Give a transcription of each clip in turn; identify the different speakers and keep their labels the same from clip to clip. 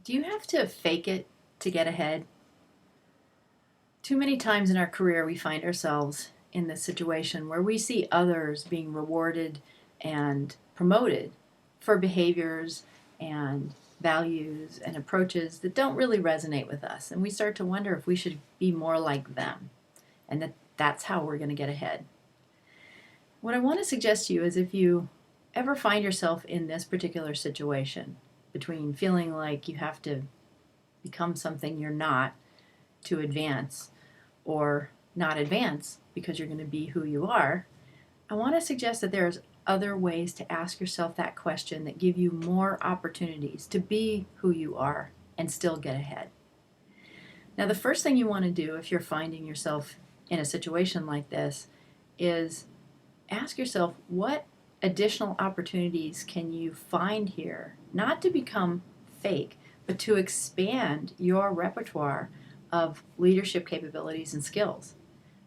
Speaker 1: Do you have to fake it to get ahead? Too many times in our career, we find ourselves in this situation where we see others being rewarded and promoted for behaviors and values and approaches that don't really resonate with us. And we start to wonder if we should be more like them and that's how we're going to get ahead. What I want to suggest to you is if you ever find yourself in this particular situation between feeling like you have to become something you're not to advance or not advance because you're going to be who you are, I want to suggest that there's other ways to ask yourself that question that give you more opportunities to be who you are and still get ahead. Now, the first thing you want to do if you're finding yourself in a situation like this is ask yourself, what additional opportunities can you find here, not to become fake, but to expand your repertoire of leadership capabilities and skills.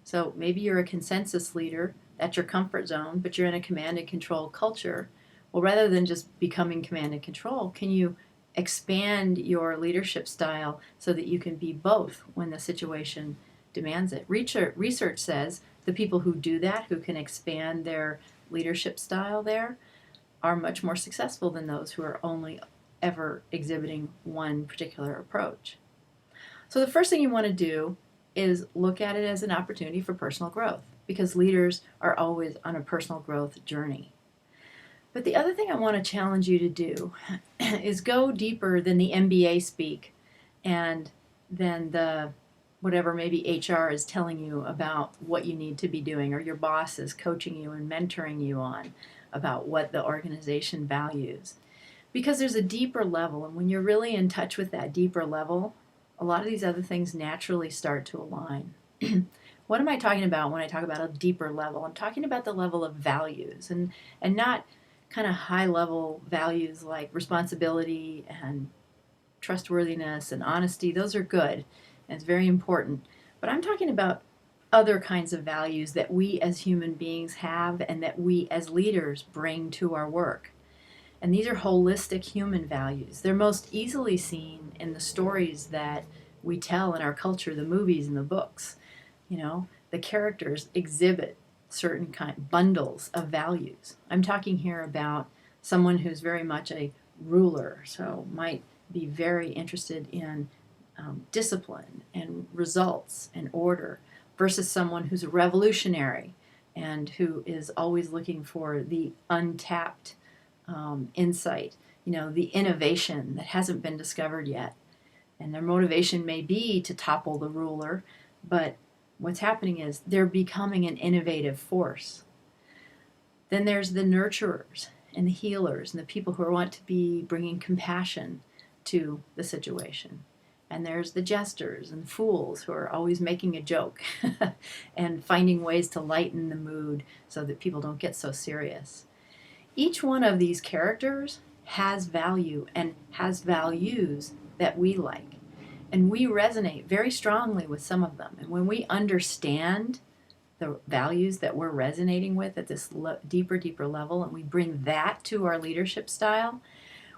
Speaker 1: So maybe you're a consensus leader, that's your comfort zone, but you're in a command and control culture. Well, rather than just becoming command and control, can you expand your leadership style so that you can be both when the situation demands it? Research says the people who do that, who can expand their leadership style there, are much more successful than those who are only ever exhibiting one particular approach. So the first thing you want to do is look at it as an opportunity for personal growth, because leaders are always on a personal growth journey. But the other thing I want to challenge you to do is go deeper than the MBA speak and than the whatever maybe HR is telling you about what you need to be doing, or your boss is coaching you and mentoring you on about what the organization values. Because there's a deeper level, and when you're really in touch with that deeper level, a lot of these other things naturally start to align. What am I talking about when I talk about a deeper level? I'm talking about the level of values, and not kind of high level values like responsibility and trustworthiness and honesty. Those are good and it's very important. But I'm talking about other kinds of values that we as human beings have and that we as leaders bring to our work. And these are holistic human values. They're most easily seen in the stories that we tell in our culture, the movies and the books. You know, the characters exhibit certain kind bundles of values. I'm talking here about someone who's very much a ruler, so might be very interested in discipline and results and order, versus someone who's a revolutionary and who is always looking for the untapped insight, the innovation that hasn't been discovered yet. And their motivation may be to topple the ruler, but what's happening is they're becoming an innovative force. Then there's the nurturers and the healers and the people who want to be bringing compassion to the situation. And there's the jesters and fools who are always making a joke and finding ways to lighten the mood so that people don't get so serious. Each one of these characters has value and has values that we like. And we resonate very strongly with some of them. And when we understand the values that we're resonating with at this deeper level, and we bring that to our leadership style,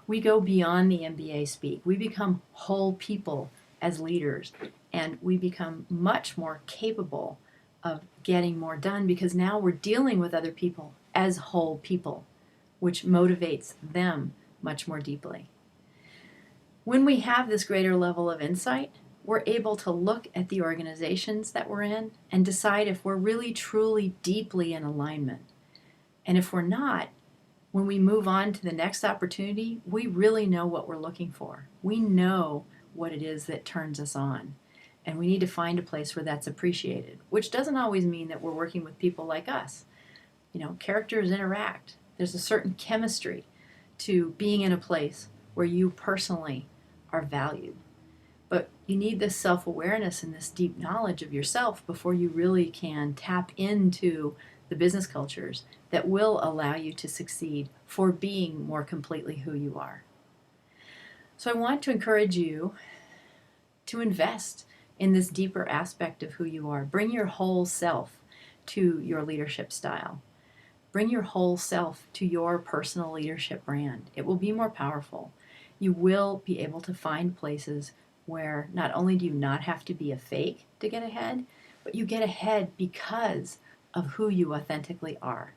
Speaker 1: we go beyond the MBA speak. We become whole people as leaders, and we become much more capable of getting more done because now we're dealing with other people as whole people, which motivates them much more deeply. When we have this greater level of insight, we're able to look at the organizations that we're in and decide if we're really truly deeply in alignment. And if we're not, when we move on to the next opportunity, we really know what we're looking for. We know what it is that turns us on. And we need to find a place where that's appreciated, which doesn't always mean that we're working with people like us. Characters interact. There's a certain chemistry to being in a place where you personally are valued. But you need this self-awareness and this deep knowledge of yourself before you really can tap into the business cultures that will allow you to succeed for being more completely who you are. So I want to encourage you to invest in this deeper aspect of who you are. Bring your whole self to your leadership style. Bring your whole self to your personal leadership brand. It will be more powerful. You will be able to find places where not only do you not have to be a fake to get ahead, but you get ahead because of who you authentically are.